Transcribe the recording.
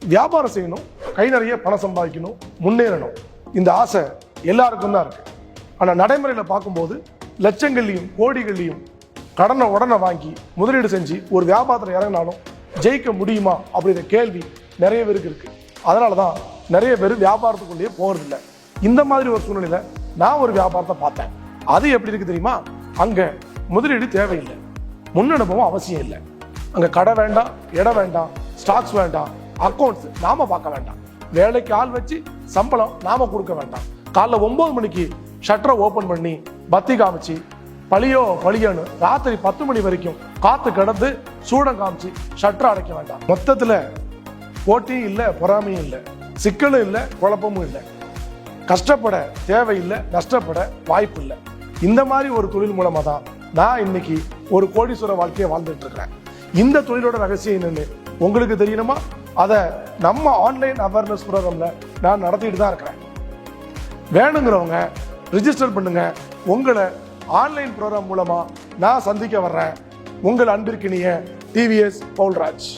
வியாபாரம் செய்யணும், கை நிறைய பணம் சம்பாதிக்கணும், முன்னேறணும். இந்த ஆசை எல்லாருக்கும் தான் இருக்கு. ஆனால் நடைமுறையில் பார்க்கும்போது லட்சங்கள்லையும் கோடிகள்லையும் கடனை உடனே வாங்கி முதலீடு செஞ்சு ஒரு வியாபாரத்தில் இறங்கினாலும் ஜெயிக்க முடியுமா அப்படிங்கிற கேள்வி நிறைய பேருக்கு இருக்கு. அதனால தான் நிறைய பேர் வியாபாரத்துக்குள்ளேயே போகிறதில்ல. இந்த மாதிரி ஒரு சூழ்நிலையில் நான் ஒரு வியாபாரத்தை பார்த்தேன். அது எப்படி இருக்கு தெரியுமா? அங்கே முதலீடு தேவையில்லை, முன் அனுபவம் அவசியம் இல்லை. அங்கே கடை வேண்டாம், இடம் வேண்டாம், ஸ்டாக்ஸ் வேண்டாம், அக்கௌண்ட்ஸ் நாம பார்க்க வேண்டாம், வேலைக்கு ஆள் வச்சு சம்பளம் நாம கொடுக்க வேண்டாம். காலைல 9 மணிக்கு ஷட்டரை ஓபன் பண்ணி பத்தி காமிச்சு பழியோன்னு ராத்திரி 10 மணி வரைக்கும் காத்து கிடந்து சூடம் காமிச்சு ஷட்டரை அடைக்க வேண்டாம். மொத்தத்துல போட்டியும் இல்லை, பொறாமையும் இல்லை, சிக்கலும் இல்லை, குழப்பமும் இல்லை. கஷ்டப்பட தேவையில்லை, நஷ்டப்பட வாய்ப்பு இல்லை. இந்த மாதிரி ஒரு தொழில் மூலமா தான் நான் இன்னைக்கு ஒரு கோடீஸ்வர வாழ்க்கையை வாழ்ந்துட்டு இருக்கிறேன். இந்த தொழிலோட ரகசியம் என்னன்னு உங்களுக்கு தெரியணுமா? அதை நம்ம ஆன்லைன் அவேர்னஸ் ப்ரோக்ராம்ல நான் நடத்திட்டு தான் இருக்கிறேன். வேணுங்கிறவங்க ரிஜிஸ்டர் பண்ணுங்க. உங்களை ஆன்லைன் ப்ரோக்ராம் மூலமா நான் சந்திக்க வர்றேன். உங்கள் அன்பிற்கினிய டிவிஎஸ் பவுல்ராஜ்.